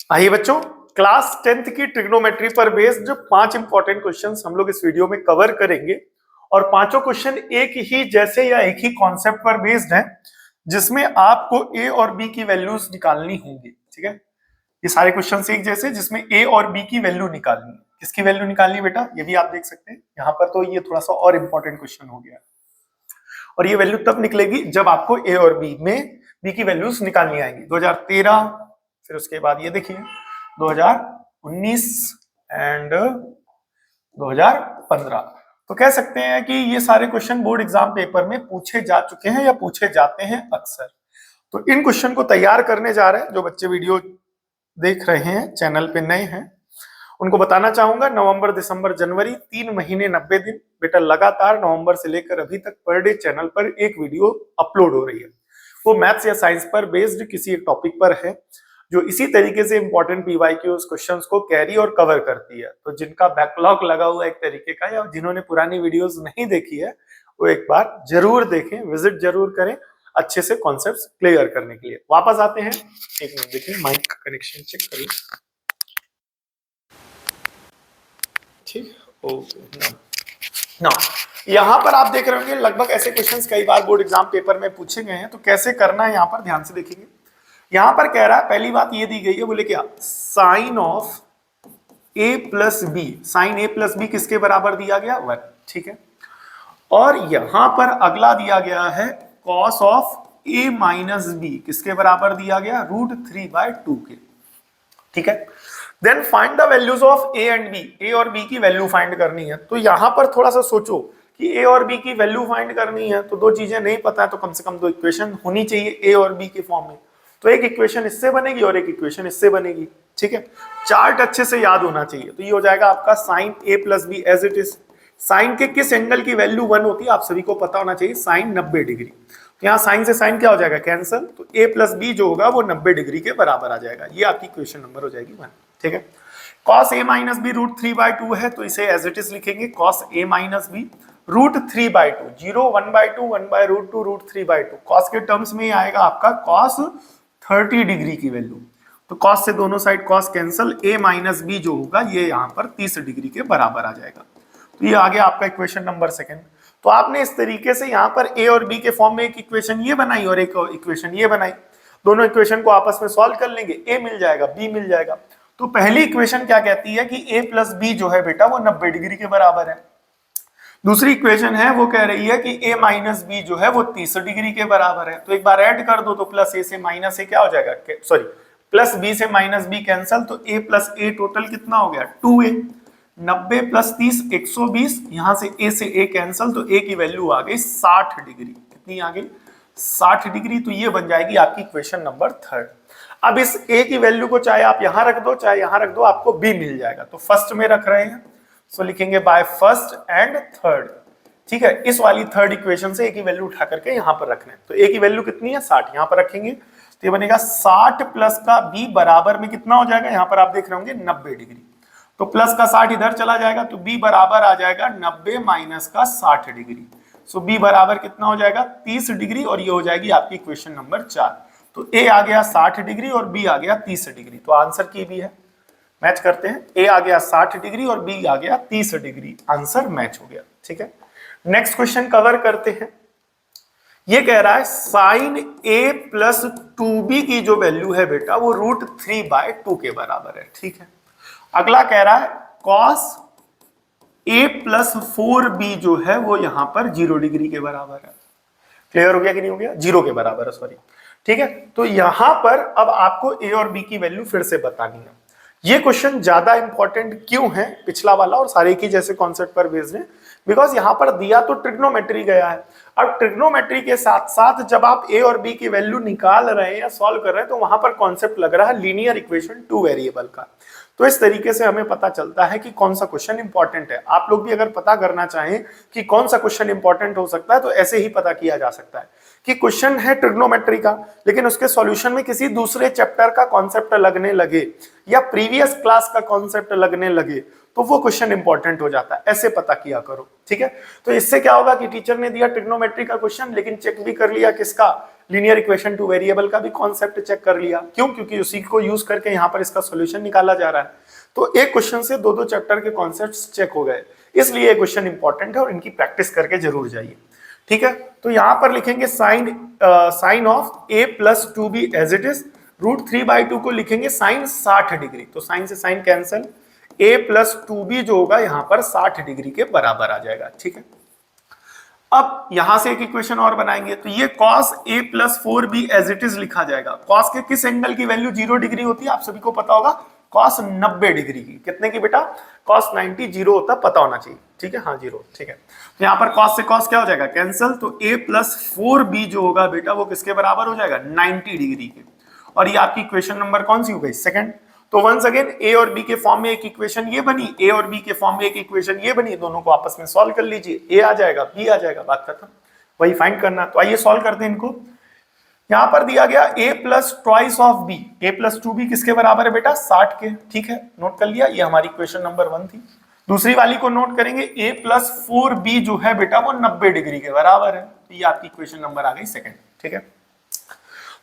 आइए बच्चों, class 10th की ट्रिग्नोमेट्री पर बेस्ड 5 इंपॉर्टेंट क्वेश्चंस हम लोग इस वीडियो में कवर करेंगे। और पांचों क्वेश्चन एक ही जैसे या एक ही कॉन्सेप्ट पर बेस्ड हैं, जिसमें आपको ए और बी की वैल्यूज निकालनी होंगी। ठीक है, ये सारे क्वेश्चन एक जैसे, जिसमें ए और बी की वैल्यू निकालनी है। किसकी वैल्यू निकालनी है बेटा, ये भी आप देख सकते हैं यहाँ पर। तो ये थोड़ा सा और इंपॉर्टेंट क्वेश्चन हो गया, और ये वैल्यू तब निकलेगी जब आपको ए और बी में बी की वैल्यूज निकालनी आएंगी। 2013, फिर उसके बाद ये देखिए 2019 एंड 2015। तो कह सकते हैं कि ये सारे क्वेश्चन बोर्ड एग्जाम पेपर में पूछे जा चुके हैं या पूछे जाते हैं अक्सर। तो इन क्वेश्चन को तैयार करने जा रहे हैं जो बच्चे वीडियो देख रहे हैं, चैनल पे नए हैं, उनको बताना चाहूंगा। नवंबर, दिसंबर, जनवरी 3 महीने 90 दिन बेटा लगातार नवंबर से लेकर अभी तक पर डे चैनल पर एक वीडियो अपलोड हो रही है। वो मैथ्स या साइंस पर बेस्ड किसी एक टॉपिक पर है, जो इसी तरीके से इंपॉर्टेंट पीवाईक्यूज क्वेश्चंस को कैरी और कवर करती है। तो जिनका बैकलॉग लगा हुआ है एक तरीके का, या जिन्होंने पुरानी वीडियोस नहीं देखी है, वो एक बार जरूर देखें, विजिट जरूर करें अच्छे से कॉन्सेप्ट्स क्लियर करने के लिए। वापस आते हैं, एक मिनट देखिए, माइक का कनेक्शन चेक करिए। ठीक, ओके ना। यहाँ पर आप देख रहे होंगे लगभग ऐसे क्वेश्चंस कई बार बोर्ड एग्जाम पेपर में पूछे गए हैं। तो कैसे करना है यहाँ पर ध्यान से देखेंगे। यहाँ पर कह रहा है, पहली बात ये दी गई है, बोले क्या, sine of a plus b. Sine a plus b किसके बराबर दिया गया, 1। ठीक है, और यहां पर अगला दिया गया है cos of A minus B, किसके बराबर दिया गया, √3/2 के। ठीक है, then find the values of A and B. A और बी की वैल्यू फाइंड करनी है। तो यहां पर थोड़ा सा सोचो कि ए और बी की वैल्यू फाइंड करनी है, तो दो चीजें नहीं पता है, तो कम से कम दो इक्वेशन होनी चाहिए ए और बी के फॉर्म में। तो एक इक्वेशन इससे बनेगी और एक इक्वेशन इससे बनेगी। ठीक है, चार्ट अच्छे से याद होना चाहिए। तो ये हो जाएगा आपका sine a plus b as it is. Sine के किस एंगल की वैल्यू 1 होती है आप सभी को पता होना चाहिए, साइन 90 डिग्री। तो यहाँ साइन से साइन क्या हो जाएगा, कैंसल। तो ए प्लस बी जो होगा वो 90 डिग्री के बराबर आ जाएगा। ये आपकी क्वेश्चन नंबर हो जाएगी 1। ठीक है, cos a माइनस बी √3/2 है, तो इसे एज इट इज लिखेंगे cos a minus b √3/2। 0 1/2 1/√2 √3/2। cos के टर्म्स में आएगा आपका cos 30 डिग्री की वैल्यू। तो cos से दोनों side cos cancel, a minus b जो होगा ये यहाँ पर 30 डिग्री के बराबर आ जाएगा। तो ये आ गया आपका इक्वेशन नंबर 2। तो आपने इस तरीके से यहाँ पर a और b के फॉर्म में एक इक्वेशन ये बनाई और एक इक्वेशन ये बनाई। दोनों इक्वेशन को आपस में सॉल्व कर लेंगे, a मिल जाएगा, b मिल जाएगा। तो पहली इक्वेशन क्या कहती है कि a प्लस बी जो है बेटा वो 90 डिग्री के बराबर है। दूसरी इक्वेशन है वो कह रही है कि a माइनस बी जो है वो 30 डिग्री के बराबर है। तो एक बार ऐड कर दो, तो प्लस a से माइनस a क्या हो जाएगा, सॉरी प्लस b से माइनस b कैंसल, तो a प्लस a टोटल कितना हो गया, 2a। 90 प्लस 30 120, यहां से a से a कैंसल, तो a की वैल्यू आ गई 60 डिग्री। कितनी आ गई, 60 डिग्री। तो ये बन जाएगी आपकी इक्वेशन नंबर 3। अब इस a की वैल्यू को चाहे आप यहां रख दो चाहे यहां रख दो, आपको b मिल जाएगा। तो फर्स्ट में रख रहे हैं, सो लिखेंगे बाय फर्स्ट एंड थर्ड। ठीक है, इस वाली थर्ड इक्वेशन से a की वैल्यू उठा करके यहां पर रखना है। तो a की वैल्यू कितनी है, 60, यहां पर रखेंगे। तो ये बनेगा 60 प्लस का b बराबर में कितना हो जाएगा, यहां पर आप देख रहे होंगे 90 डिग्री। तो प्लस का 60 इधर चला जाएगा, तो b बराबर आ जाएगा 90 माइनस का 60 डिग्री। सो b बराबर कितना हो जाएगा, 30 डिग्री, और ये हो जाएगी आपकी इक्वेशन नंबर 4। तो a आ गया 60 डिग्री और b आ गया 30 डिग्री। तो आंसर की भी है, मैच करते हैं। a आ गया 60 डिग्री और b आ गया 30 डिग्री, आंसर मैच हो गया। ठीक है, नेक्स्ट क्वेश्चन कवर करते हैं। ये कह रहा है साइन a प्लस 2b की जो वैल्यू है बेटा वो √3/2 के बराबर है। ठीक है, अगला कह रहा है cos a प्लस 4b जो है वो यहां पर 0 डिग्री के बराबर है। क्लियर हो गया कि नहीं हो गया, 0 के बराबर है, सॉरी। ठीक है, तो यहां पर अब आपको a और b की वैल्यू फिर से बतानी है। ये क्वेश्चन ज्यादा इंपॉर्टेंट क्यों है, पिछला वाला और सारे की जैसे कॉन्सेप्ट पर बेस्ड है, बिकॉज यहां पर दिया तो ट्रिग्नोमेट्री गया है। अब ट्रिग्नोमेट्री के साथ साथ जब आप a और b की वैल्यू निकाल रहे हैं या सॉल्व कर रहे हैं, तो वहां पर कॉन्सेप्ट लग रहा है लीनियर इक्वेशन 2 वेरिएबल का। तो इस तरीके से हमें पता चलता है कि कौन सा क्वेश्चन इंपॉर्टेंट है। आप लोग भी अगर पता करना चाहें कि कौन सा क्वेश्चन इंपॉर्टेंट हो सकता है, तो ऐसे ही पता किया जा सकता है कि क्वेश्चन है ट्रिग्नोमेट्री का, लेकिन उसके सॉल्यूशन में किसी दूसरे चैप्टर का कॉन्सेप्ट लगने लगे या प्रीवियस क्लास का कॉन्सेप्ट लगने लगे, तो वो क्वेश्चन इंपॉर्टेंट हो जाता है, ऐसे पता किया करो, ठीक है। तो इससे क्या होगा कि टीचर ने दिया ट्रिग्नोमेट्री का क्वेश्चन, लेकिन चेक भी कर लिया किसका, लीनियर इक्वेशन टू वेरिएबल का भी कॉन्सेप्ट चेक कर लिया। क्यों? क्योंकि उसी को यूज करके यहाँ पर इसका सोल्यूशन निकाला जा रहा है। तो एक क्वेश्चन से दो दो चैप्टर के कॉन्सेप्ट्स चेक हो गए, इसलिए ये क्वेश्चन इंपॉर्टेंट है और इनकी प्रैक्टिस करके जरूर जाइए, ठीक है। तो यहां पर लिखेंगे sine of a plus 2b as it is, √3/2 को लिखेंगे साइन 60 डिग्री, तो साइन से sine cancel, a plus 2b जो होगा यहां पर 60 डिग्री के बराबर आ जाएगा, ठीक है। अब यहां से एक इक्वेशन और बनाएंगे, तो ये cos a plus 4b as it is लिखा जाएगा। cos के किस एंगल की वैल्यू 0 डिग्री होती है, आप सभी को पता होगा, cos 90 डिग्री की। कितने की बेटा? cos 90 जीरो होता, पता होना चाहिए, ठीक है, हाँ 0, ठीक है। तो यहाँ पर cos से cos क्या हो जाएगा, कैंसल, तो a प्लस 4b जो होगा बेटा वो किसके बराबर हो जाएगा, 90 डिग्री के। और ये आपकी इक्वेशन नंबर कौन सी हो गई, सेकंड। तो वंस अगेन a और b के फॉर्म में एक इक्वेशन ये बनी, a और b के फॉर्म में एक इक्वेशन ये बनी, दोनों को आपस में सॉल्व कर लीजिए, a आ जाएगा b आ जाएगा, बात खत्म, वही फाइंड करना। तो आइए सॉल्व करते हैं इनको। यहां पर दिया गया a plus twice of b, a plus 2b किसके बराबर है बेटा, 60 के, ठीक है, नोट कर लिया, ये हमारी इक्वेशन नंबर 1 थी। दूसरी वाली को नोट करेंगे, a प्लस 4b जो है बेटा वो 90 डिग्री के बराबर है, तो ये आपकी इक्वेशन नंबर आ गई सेकंड, ठीक है।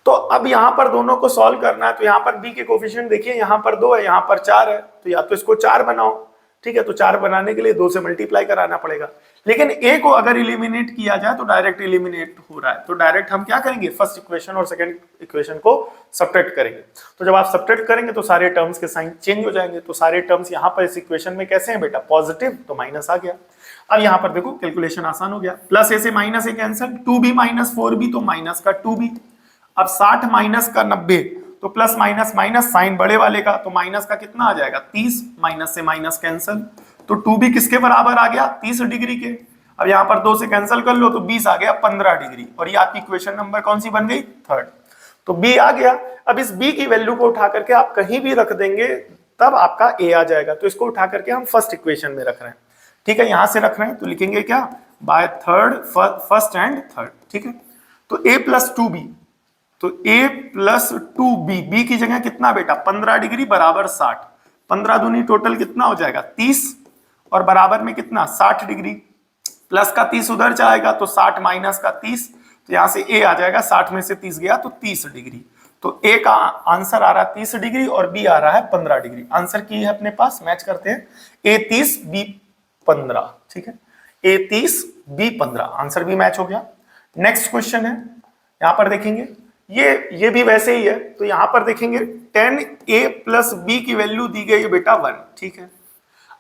तो अब यहां पर दोनों को सॉल्व करना है, तो यहां पर b के कोफिशिएंट देखिए, यहां पर 2 है, यहां पर 4 है, तो या तो इसको 4 बनाओ, ठीक है, तो 4 बनाने के लिए 2 से मल्टीप्लाई कराना पड़ेगा। लेकिन a को अगर इलिमिनेट किया जाए तो डायरेक्ट इलिमिनेट हो रहा है, तो डायरेक्ट हम क्या करेंगे, फर्स्ट इक्वेशन और सेकंड इक्वेशन को सब्ट्रैक्ट करेंगे। तो जब आप सब्ट्रैक्ट करेंगे तो सारे टर्म्स के साइन चेंज हो जाएंगे, तो सारे टर्म्स यहाँ पर इस इक्वेशन में कैसे हैं बेटा, पॉजिटिव, तो माइनस आ गया। अब यहाँ पर देखो कैलकुलेशन आसान हो गया, प्लस a से minus a cancel, 2b minus 4b तो माइनस का 2b। अब 60 माइनस का 90, तो प्लस माइनस माइनस, साइन बड़े वाले का, तो माइनस का कितना आ जाएगा, 30, माइनस से माइनस कैंसिल, तो 2b किसके बराबर आ गया, 30 डिग्री के। अब यहाँ पर 2 से कैंसिल कर लो तो 20 आ गया 15 डिग्री, और ये आपकी इक्वेशन नंबर कौन सी बन गई, थर्ड। तो b आ गया। अब इस b की वैल्यू को उठा करके आप कहीं भी रख देंगे तब आपका a आ जाएगा, तो इसको उठा करके हम फर्स्ट इक्वेशन में रख रहे हैं, ठीक है, यहां से रख रहे हैं, तो लिखेंगे क्या, by third, first and third, ठीक है। तो a प्लस 2b, तो a प्लस 2b, b की जगह कितना बेटा, 15 डिग्री बराबर 60, 15 दूनी टोटल कितना हो जाएगा 30, और बराबर में कितना 60 डिग्री, प्लस का 30 उधर जाएगा तो 60 माइनस का 30, तो यहां से a आ जाएगा, 60 में से 30 गया तो 30 डिग्री। तो a का आंसर आ रहा है 30 डिग्री और b आ रहा है 15 डिग्री। आंसर की है अपने पास, मैच करते हैं, a 30 b 15, ठीक है, a 30 b 15, आंसर भी मैच हो गया। नेक्स्ट क्वेश्चन है, यहां पर देखेंगे, ये भी वैसे ही है, तो यहां पर देखेंगे 10a प्लस b की वैल्यू दी गई है बेटा 1, ठीक है।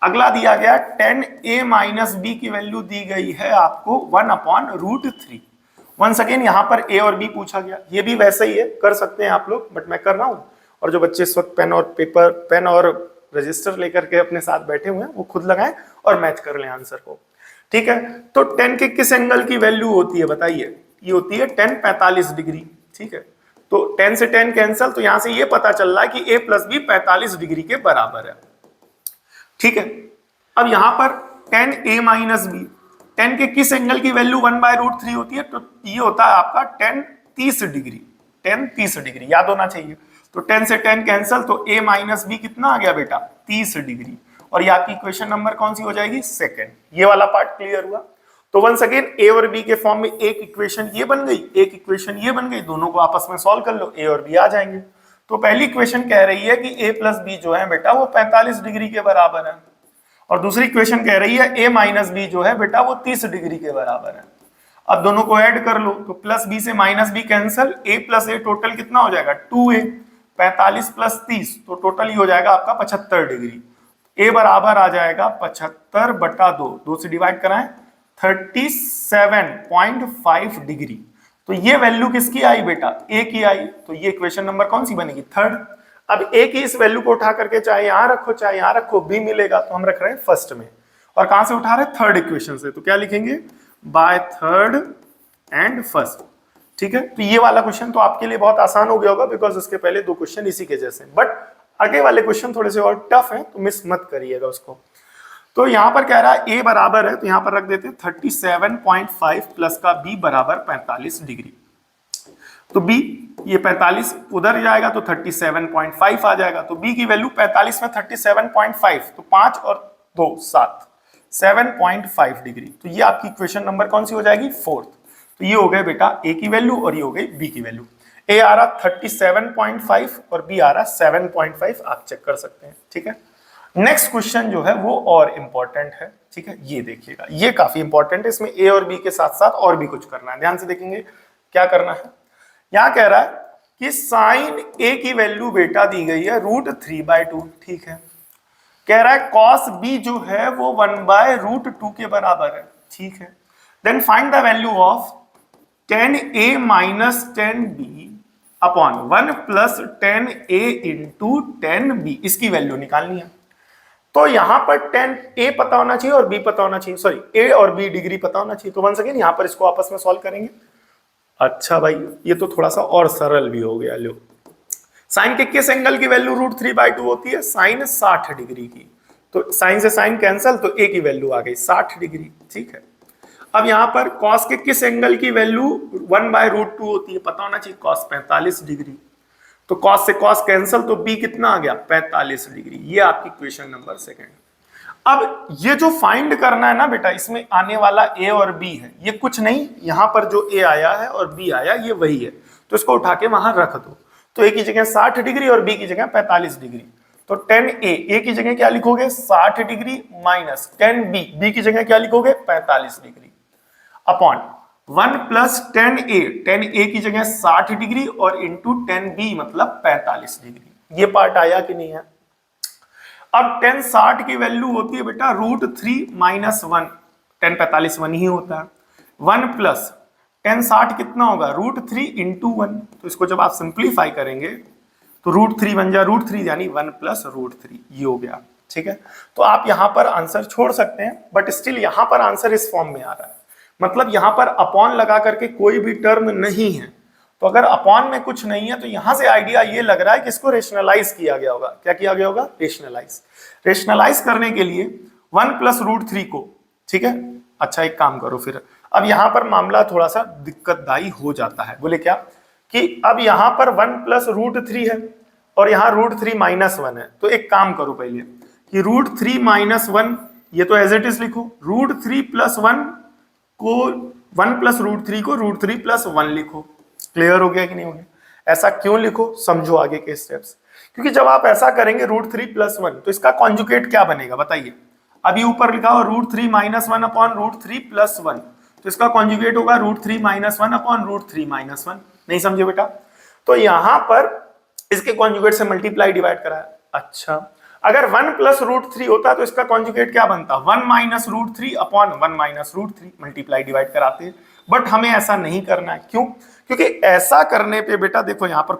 अगला दिया गया 10a माइनस b की वैल्यू दी गई है आपको 1/√3। वंस अगेन यहां पर a और b पूछा गया, ये भी वैसे ही है, कर सकते हैं आप लोग, बट मैं कर रहा हूं, और जो बच्चे इस वक्त पेन और रजिस्टर लेकर के अपने साथ बैठे हुए हैं वो खुद लगाएं और मैच कर लें आंसर को, ठीक है। तो 10 के किस एंगल की वैल्यू होती है बताइए, ये होती है 10 45 डिग्री, ठीक है। तो 10 से 10 कैंसिल, तो यहां से ये पता चल रहा है कि a प्लस b 45 डिग्री के बराबर है, ठीक है। अब यहां पर 10a माइनस b, 10 के किस एंगल की वैल्यू 1/√3 होती है, तो ये होता है आपका 10 30 डिग्री, 10 30 डिग्री याद होना चाहिए। तो 10 से 10 कैंसिल, तो a माइनस b कितना आ गया बेटा 30 डिग्री, और ये आपकी इक्वेशन नंबर कौन सी हो जाएगी, सेकंड। ये वाला पार्ट क्लियर हुआ। तो वंस अगेन a और b के फॉर्म में एक इक्वेशन ये बन गई, एक इक्वेशन ये बन गई, दोनों को आपस में सॉल्व कर लो, a और b आ जाएंगे। तो पहली इक्वेशन कह रही है कि a प्लस b जो है बेटा वो 45 डिग्री के बराबर है, और दूसरी इक्वेशन कह रही है a माइनस b जो है बेटा वो 30 डिग्री के बराबर है। अब दोनों को ऐड कर लो, तो प्लस b से minus b cancel, a plus a total कितना हो जाएगा 2a, 45 प्लस 30, तो टोटल ही हो जाएगा आपका 75 डिग्री। a बराबर आ जाएगा 75/2, 2 से डिवाइड कराएं 37.5 डिग्री। तो ये वैल्यू किसकी आई बेटा, a की आई, तो ये इक्वेशन नंबर कौन सी बनेगी, थर्ड। अब a की इस वैल्यू को उठा करके चाहे यहां रखो चाहे यहां रखो, b मिलेगा, तो हम रख रहे हैं फर्स्ट में, और कहां से उठा रहे हैं, थर्ड इक्वेशन से, तो क्या लिखेंगे, बाय थर्ड एंड फर्स्ट, ठीक है। तो ये वाला क्वेश्चन तो आपके लिए बहुत आसान हो गया होगा, बिकॉज उसके पहले 2 क्वेश्चन इसी के जैसे, बट आगे वाले क्वेश्चन थोड़े से और टफ हैं, तो मिस मत करिएगा उसको। तो यहां पर कह रहा है a बराबर है, तो यहां पर रख देते हैं 37.5 प्लस का b बराबर 45 डिग्री। तो b ये 45 उधर जाएगा तो 37.5 आ जाएगा, तो b की वैल्यू 45 में 37.5, तो 5 और 2 7 7.5 डिग्री। तो ये आपकी इक्वेशन नंबर कौन सी हो जाएगी? फोर्थ। तो ये हो गए बेटा ए की वैल्यू और ये हो गई बी की वैल्यू। ए आ रहा 37.5 और बी आ रहा 7.5, आप चेक कर सकते हैं। ठीक है, नेक्स्ट क्वेश्चन जो है वो और इंपॉर्टेंट है। ठीक है, ये देखिएगा, ये काफी इंपॉर्टेंट है, इसमें ए और बी के साथ साथ और भी कुछ करना है। ध्यान से देखेंगे क्या करना है। यहां कह रहा है कि साइन ए की वैल्यू बेटा दी गई है √3/2। ठीक है, कह रहा है कॉस बी जो है वो 1/√2 के बराबर है। ठीक है, then find the value of tan a minus tan b upon 1 plus tan a into tan b, इसकी वैल्यू निकालनी है। तो यहां पर tan a पता होना चाहिए और b पता होना चाहिए, सॉरी a और b डिग्री पता होना चाहिए। तो वंस अगेन यहां पर इसको आपस में सॉल्व करेंगे। अच्छा भाई, ये तो थोड़ा सा और सरल भी हो गया। लो, साइन के किस एंगल की वैल्यू √3/2 होती है? साइन 60 डिग्री की। तो साइन से साइन कैंसल, तो ए की वैल्यू आ गई 60 डिग्री। ठीक है, अब यहां पर कॉस के किस एंगल की वैल्यू 1/√2 होती है? पता होना चाहिए, कॉस 45 डिग्री। तो कॉस से कॉस कैंसल, तो बी कितना आ गया? 45 डिग्री। ये आपकी क्वेश्चन नंबर सेकंड। अब ये जो फाइंड करना है ना बेटा, इसमें आने वाला ए और बी है, ये कुछ नहीं, यहां पर जो ए आया है और बी आया ये वही है, तो इसको उठा के वहां रख दो। तो ए की जगह 60 डिग्री और बी की जगह 45 डिग्री। तो tan ए की जगह क्या लिखोगे? 60 डिग्री माइनस tan बी की जगह क्या लिखोगे? 45 डिग्री अपॉन 1 प्लस tan ए की जगह 60 डिग्री और इंटू tan बी मतलब 45 डिग्री। ये पार्ट आया कि नहीं है? अब tan 60 की वैल्यू होती है बेटा √3 माइनस 1, tan 45 1 ही होता है। 1 प्लस tan 60 कितना होगा? √3 इंटू 1। तो इसको जब आप सिंप्लीफाई करेंगे तो √3 बन जाए √3 यानी 1 प्लस √3, ये हो गया। ठीक है, तो आप यहां पर आंसर छोड़ सकते हैं, बट स्टिल यहां पर आंसर इस फॉर्म में आ रहा है। मतलब यहां पर अपॉन लगा करके कोई भी टर्म नहीं है। तो अगर अपॉन में कुछ नहीं है तो यहां से आइडिया ये लग रहा है कि इसको रेशनलाइज किया गया होगा। क्या किया गया होगा? रेशनलाइज करने के लिए 1 प्लस √3 को, ठीक है, अच्छा एक काम करो फिर, अब यहां पर मामला थोड़ा सा दिक्कतदायी हो जाता है। बोले क्या कि अब यहां पर 1 प्लस √3 है और यहां √3 माइनस 1 है। तो एक काम करो पहले कि √3 माइनस 1 ये तो एज इट इज लिखो, √3 प्लस 1 को 1 प्लस √3 को √3 प्लस 1 लिखो। क्लियर हो गया कि नहीं हो गया? ऐसा क्यों लिखो, समझो आगे के स्टेप्स। क्योंकि जब आप ऐसा करेंगे √3 प्लस 1 तो इसका कॉन्जुगेट क्या बनेगा बताइए? अभी ऊपर लिखा हो √3 माइनस 1 अपॉन √3 प्लस 1, तो इसका कॉन्जुगेट होगा √3 माइनस 1 अपॉन √3 माइनस 1। नहीं समझे बेटा? तो यहां पर इसके कॉन्जुगेट से मल्टीप्लाई डिवाइड कराया। अच्छा, अगर 1 प्लस √3 होता तो इसका कॉन्जुगेट क्या बनता? 1 minus √3 upon 1 minus √3, multiply divide कराते हैं। बट हमें ऐसा नहीं करना है। क्यों? क्योंकि ऐसा करने पे बेटा देखो यहां पर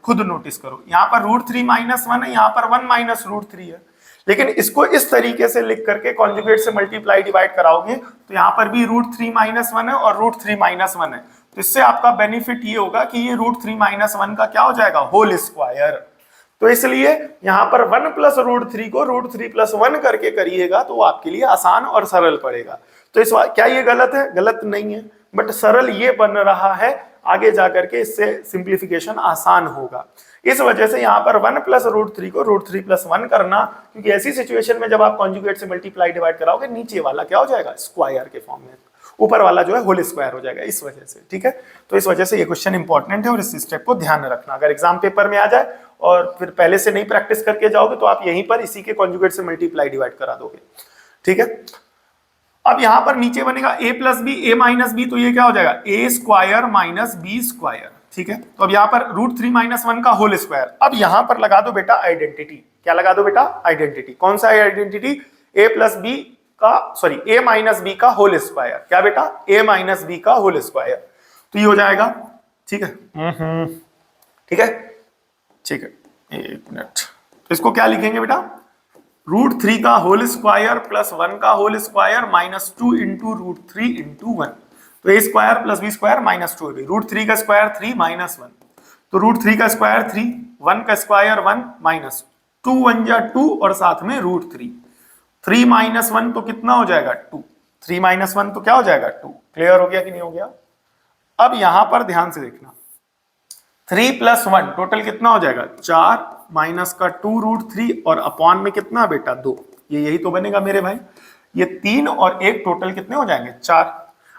खुद नोटिस करो, यहां पर √3 माइनस 1 है, यहां पर 1 माइनस √3 है। लेकिन इसको इस तरीके से लिख करके कॉन्जुगेट से मल्टीप्लाई डिवाइड कराओगे तो यहां पर भी √3 माइनस 1 है और √3 माइनस 1 है। तो इससे आपका बेनिफिट ये होगा कि ये √3 माइनस 1 का क्या हो जाएगा? Whole square. तो इसलिए यहां पर 1 प्लस √3 को √3 प्लस 1 करके करिएगा तो आपके लिए आसान और सरल पड़ेगा। तो इस क्या ये गलत है? गलत नहीं है, बट सरल ये बन रहा है, आगे जाकर के इससे सिंप्लीफिकेशन आसान होगा। इस वजह से यहां पर 1 प्लस √3 को √3 प्लस 1 करना, क्योंकि ऐसी सिचुएशन में जब आप कॉन्जुगेट से मल्टीप्लाई डिवाइड कराओगे नीचे वाला क्या हो जाएगा? स्क्वायर के फॉर्म में, ऊपर वाला जो है होल स्क्वायर हो जाएगा, इस वजह से। ठीक है, तो इस वजह से ये क्वेश्चन इंपॉर्टेंट है और इस स्टेप को ध्यान में रखना। अगर एग्जाम पेपर में आ जाए और फिर पहले से नहीं प्रैक्टिस करके जाओगे तो आप यहीं पर इसी के कॉन्जुगेट से मल्टीप्लाई डिवाइड करा दोगे। ठीक है, अब यहां पर नीचे बनेगा a plus b, a minus b, तो ये क्या हो जाएगा? a square minus b square. ठीक है, तो अब यहां पर √3 माइनस 1 का होल स्क्वायर। अब यहां पर लगा दो बेटा आइडेंटिटी। क्या लगा दो बेटा? आइडेंटिटी। कौन सा आइडेंटिटी? a प्लस बी का, सॉरी a माइनस बी का होल स्क्वायर। क्या बेटा? a माइनस बी का होल स्क्वायर। तो ये हो जाएगा। ठीक है, ठीक है, ठीक है, एक मिनट। तो इसको क्या लिखेंगे बेटा? √3 का होल स्क्वायर प्लस 1 का whole square minus 2 into √3 into 1। तो a square plus b square minus 2, √3 का स्क्वायर 3 माइनस 1, तो √3 का स्क्वायर 3, 1 का स्क्वायर 1 माइनस 2 1 जा 2 और साथ में √3, 3 माइनस 1 तो कितना हो जाएगा? 2, 3 माइनस 1 तो क्या हो जाएगा? 2। क्लियर हो गया कि नहीं हो गया? अब यहां पर ध्यान से देखना, 3 प्लस 1 टोटल कितना हो जाएगा? 4 माइनस का 2 √3 और अपॉन में कितना बेटा? 2। ये यही तो बनेगा मेरे भाई। ये 3 और 1 टोटल कितने हो जाएंगे 4।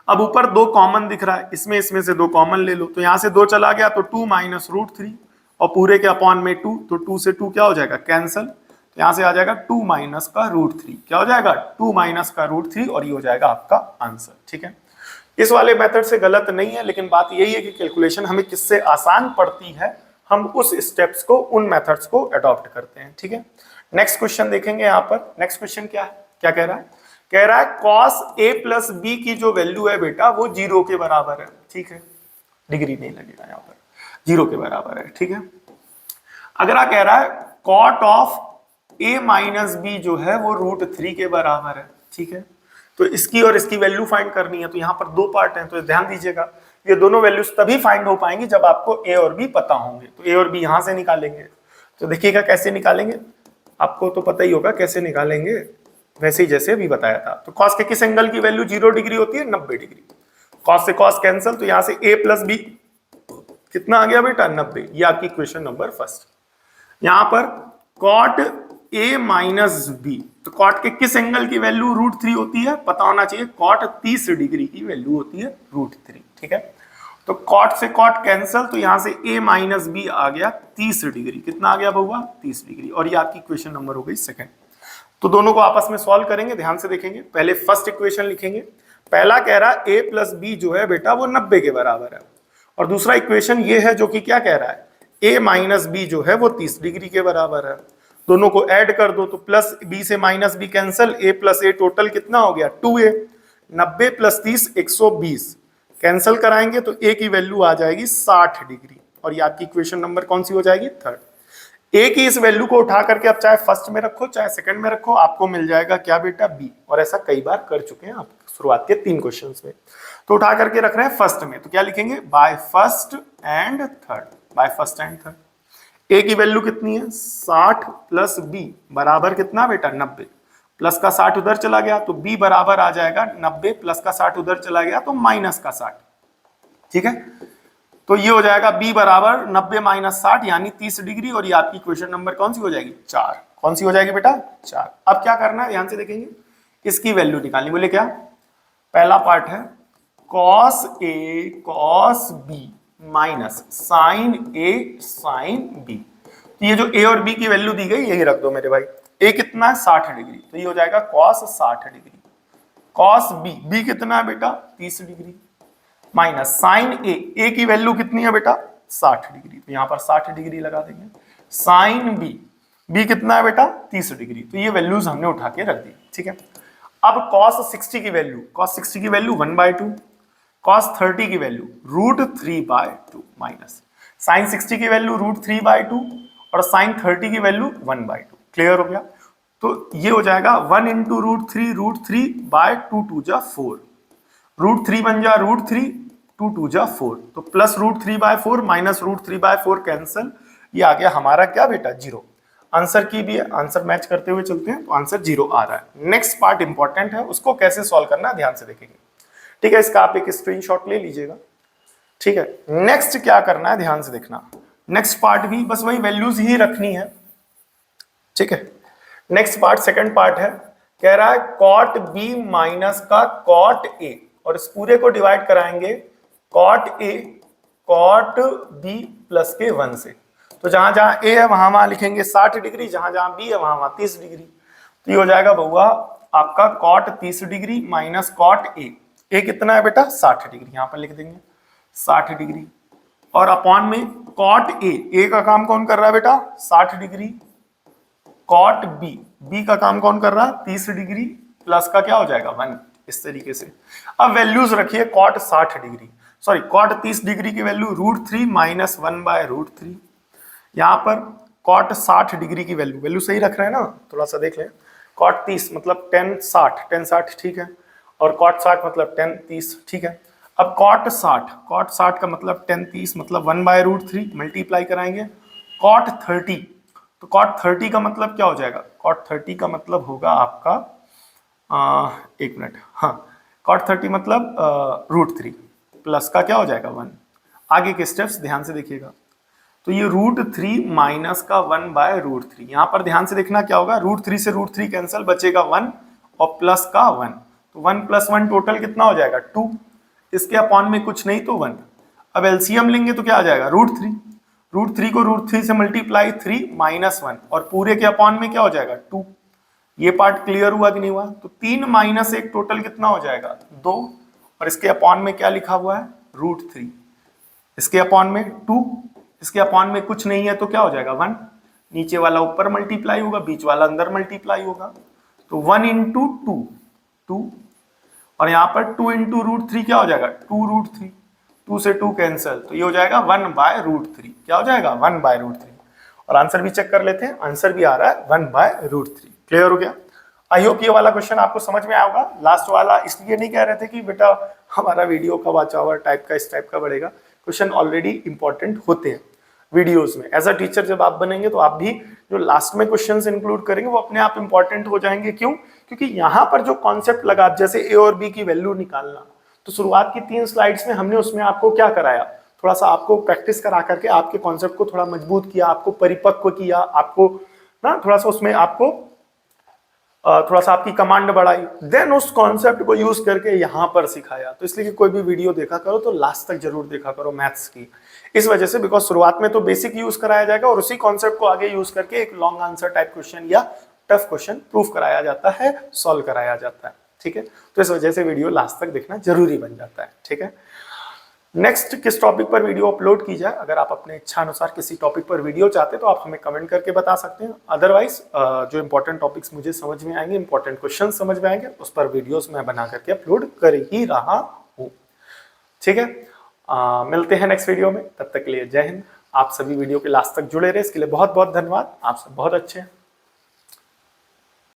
अब ऊपर 2 कॉमन दिख रहा है, इसमें से 2 कॉमन ले लो, तो यहां से 2 चला गया तो 2 माइनस रूट 3 और पूरे के अपॉन में 2, तो 2 से 2 क्या हो जाएगा कैंसल, तो यहां से आ जाएगा 2 माइनस का रूट 3, क्या हो जाएगा 2 माइनस का रूट 3 और ये हो जाएगा आपका आंसर। ठीक है, इस वाले मेथड से गलत नहीं है, लेकिन बात यही है कि कैलकुलेशन हमें किससे आसान पड़ती है, हम उस स्टेप्स को, उन मेथड्स को अडॉप्ट करते हैं। ठीक है, नेक्स्ट क्वेश्चन देखेंगे यहाँ पर। नेक्स्ट क्वेश्चन क्या है, क्या कह रहा है, कह रहा है cos a प्लस बी की जो वैल्यू है बेटा वो 0 के बराबर है। ठीक है, डिग्री नहीं लगेगा यहाँ पर, 0 के बराबर है। ठीक है, अगला कह रहा है cot of a minus b जो है वो रूट 3 के बराबर है। ठीक है, तो इसकी और इसकी वैल्यू फाइंड करनी है, तो यहाँ पर 2 पार्ट हैं, तो ध्यान दीजिएगा, ये दोनों वैल्यूज तभी फाइंड हो पाएंगी जब आपको a और b पता होंगे। तो a और b यहां से निकालेंगे, तो देखिएगा कैसे निकालेंगे, आपको तो पता ही होगा कैसे निकालेंगे, वैसे ही जैसे अभी बताया था। तो cos के किस एंगल की वैल्यू 0 डिग्री होती है, 90 डिग्री। cos से cos कैंसिल, तो यहां से a प्लस बी कितना आ गया बेटा 90। ये आपकी इक्वेशन नंबर फर्स्ट। यहां पर cot a माइनस बी, तो cot के किस एंगल की वैल्यू रूट 3 होती है, पता होना चाहिए, cot 30 डिग्री की वैल्यू होती है रूट 3। ठीक है, तो cot से cot कैंसिल, तो यहां से a माइनस बी आ गया 30 डिग्री, कितना आ गया बउआ 30 डिग्री, और ये आपकी इक्वेशन नंबर हो गई सेकंड। तो दोनों को आपस में सॉल्व करेंगे, ध्यान से देखेंगे। पहले फर्स्ट इक्वेशन लिखेंगे, पहला कह रहा है a प्लस बी जो है बेटा वो 90 के बराबर है, और दूसरा इक्वेशन ये है जो कि क्या कह रहा है a माइनस बी जो है वो 30 डिग्री के बराबर है। दोनों को ऐड कर दो, तो प्लस बी से minus b cancel, a plus a total कितना हो गया 2a, 90 प्लस 30 120, कैंसिल कराएंगे तो a की वैल्यू आ जाएगी 60 डिग्री, और ये आपकी इक्वेशन नंबर कौन सी हो जाएगी थर्ड। ए की इस वैल्यू को उठा करके आप चाहे फर्स्ट में रखो चाहे सेकंड में रखो, आपको मिल जाएगा क्या बेटा बी, और ऐसा कई बार कर चुके हैं आप शुरुआत के 3 क्वेश्चंस में। तो उठा करके रख रहे हैं फर्स्ट में, तो क्या लिखेंगे by first and third, by first and third. A की वैल्यू कितनी है 60 प्लस बी बराबर कितना बेटा 90, प्लस का 60 उधर चला गया तो बी बराबर आ जाएगा 90, प्लस का 60 उधर चला गया तो माइनस का 60। ठीक है, तो ये हो जाएगा b बराबर 90 माइनस 60 यानी 30 डिग्री, और ये आपकी क्वेश्चन नंबर कौन सी हो जाएगी 4। कौन सी हो जाएगी बेटा 4। अब क्या करना है ध्यान से देखेंगे, इसकी वैल्यू निकालनी, बोले क्या, पहला पार्ट है cos a cos b minus sin a sin b, तो ये जो a और b की वैल्यू दी गई यही रख दो मेरे भाई। a कितना है 60 डिग्री, तो ये हो जाएगा cos 60 डिग्री, cos b कितना है बेटा 30 डिग्री, माइनस साइन ए की वैल्यू कितनी है बेटा 60 डिग्री, तो यहां पर 60 डिग्री लगा देंगे, साइन बी कितना है बेटा 30 डिग्री, तो ये वैल्यूज हमने उठा के रख दी। ठीक है, अब cos 60 की वैल्यू, cos 60 की वैल्यू 1/2, cos 30 की वैल्यू √3/2 माइनस साइन 60 की वैल्यू √3/2 और साइन 30 की वैल्यू 1/2। क्लियर हो गया, तो ये हो जाएगा 1 इंटू √3 2 जा 4, √3 बन जा √3 2 जा 4, तो प्लस √3/4 माइनस √3/4 कैंसल, ये आ गया हमारा क्या बेटा 0। आंसर की भी है, आंसर मैच करते हुए चलते हैं, तो आंसर 0 आ रहा है। नेक्स्ट पार्ट इंपॉर्टेंट है, उसको कैसे सॉल्व करना है ध्यान से देखेंगे। ठीक है, इसका आप एक स्क्रीनशॉट ले लीजिएगा। ठीक है, नेक्स्ट क्या करना है ध्यान से देखना, नेक्स्ट पार्ट भी बस वही वैल्यूज ही रखनी है। ठीक है, नेक्स्ट पार्ट सेकंड पार्ट है, कह रहा है cot b माइनस का cot a, और इस पूरे को डिवाइड कराएंगे cot a cot b plus के 1 से, तो जहां जहां a है वहां वहां लिखेंगे 60 डिग्री, जहां जहां b है वहां वहां 30 डिग्री, तो ये हो जाएगा बउआ आपका cot 30 degree minus cot a कितना है बेटा 60 डिग्री, यहां पर लिख देंगे 60 डिग्री, और अपॉन में cot a का काम कौन कर रहा है बेटा 60 डिग्री, cot b का काम कौन कर रहा है 30 डिग्री, प्लस का क्या हो जाएगा 1, इस तरीके से। अब वैल्यूज रखिए cot 60 degree, sorry cot 30 degree की वैल्यू √3 माइनस 1/√3, यहाँ पर cot 60 डिग्री की वैल्यू सही रख रहे हैं ना, थोड़ा सा देख लें, cot 30 मतलब tan 60 ठीक है, और cot 60 मतलब tan 30 ठीक है। अब cot 60 का मतलब tan 30 मतलब 1/√3 मल्टीप्लाई कराएंगे, cot 30, तो cot 30 का मतलब क्या हो जाएगा, cot 30 का मतलब होगा आपका एक मिनट, हाँ cot 30 मतलब √3 प्लस का क्या हो जाएगा 1। आगे के स्टेप्स ध्यान से देखिएगा, तो ये √3 माइनस का 1/√3। यहाँ पर ध्यान से देखना क्या होगा, √3 से √3 कैंसिल, बचेगा 1 और प्लस का 1, तो 1 + 1 टोटल कितना हो जाएगा 2, इसके अपॉन में कुछ नहीं तो 1। अब एलसीएम लेंगे तो क्या आ जाएगा √3, √3 को √3 से मल्टीप्लाई 3 माइनस 1 और पूरे के अपॉन में क्या हो जाएगा 2। ये पार्ट क्लियर हुआ कि नहीं हुआ, तो 3 माइनस 1 टोटल कितना हो जाएगा 2 और इसके अपॉन में क्या लिखा हुआ है √3, इसके अपॉन में 2, इसके अपॉन में कुछ नहीं है तो क्या हो जाएगा 1, नीचे वाला ऊपर मल्टीप्लाई होगा, बीच वाला अंदर मल्टीप्लाई होगा, तो 1 × 2 2 और यहाँ पर 2 × √3 क्या हो जाएगा 2√3, 2 से 2 कैंसिल, तो ये हो जाएगा 1/√3। क्या हो जाएगा 1/√3। और आंसर भी चेक कर लेते हैं, आंसर भी आ रहा है 1/√3। क्लियर हो गया। आई होप ये वाला क्वेश्चन आपको समझ में आया होगा। लास्ट वाला इसलिए नहीं कह रहे थे कि बेटा हमारा वीडियो का वॉच आवर टाइप का इस टाइप का बढ़ेगा, क्वेश्चन ऑलरेडी इंपॉर्टेंट होते हैं वीडियोस में। एज अ टीचर जब आप बनेंगे तो आप भी जो लास्ट में क्वेश्चंस इंक्लूड करेंगे वो अपने आप इंपॉर्टेंट हो जाएंगे। क्यों? क्योंकि यहाँ पर जो कॉन्सेप्ट लगा, जैसे ए और बी की वैल्यू निकालना, तो शुरुआत की 3 स्लाइड्स में हमने उसमें आपको क्या कराया, थोड़ा सा आपको प्रैक्टिस करा करके आपके कॉन्सेप्ट को थोड़ा मजबूत किया, आपको परिपक्व किया, आपको ना थोड़ा सा उसमें आपको थोड़ा सा आपकी कमांड बढ़ाई, देन उस कॉन्सेप्ट को यूज करके यहाँ पर सिखाया। तो इसलिए कि कोई भी वीडियो देखा करो तो लास्ट तक जरूर देखा करो मैथ्स की, इस वजह से, बिकॉज शुरुआत में तो बेसिक यूज कराया जाएगा और उसी कॉन्सेप्ट को आगे यूज करके एक लॉन्ग आंसर टाइप क्वेश्चन या टफ क्वेश्चन प्रूफ कराया जाता है, सॉल्व कराया जाता है। ठीक है, तो इस वजह से वीडियो लास्ट तक देखना जरूरी बन जाता है। ठीक है, नेक्स्ट किस टॉपिक पर वीडियो अपलोड की जाए, अगर आप अपने इच्छा अनुसार किसी टॉपिक पर वीडियो चाहते हैं तो आप हमें कमेंट करके बता सकते हैं। अदरवाइज जो इंपॉर्टेंट टॉपिक्स मुझे समझ में आएंगे, इंपॉर्टेंट क्वेश्चन समझ में आएंगे, उस पर वीडियोस मैं बना करके अपलोड कर ही रहा हूँ। ठीक है, मिलते हैं नेक्स्ट वीडियो में, तब तक के लिए जय हिंद। आप सभी वीडियो के लास्ट तक जुड़े रहे, इसके लिए बहुत बहुत धन्यवाद। आप सब बहुत अच्छे हैं।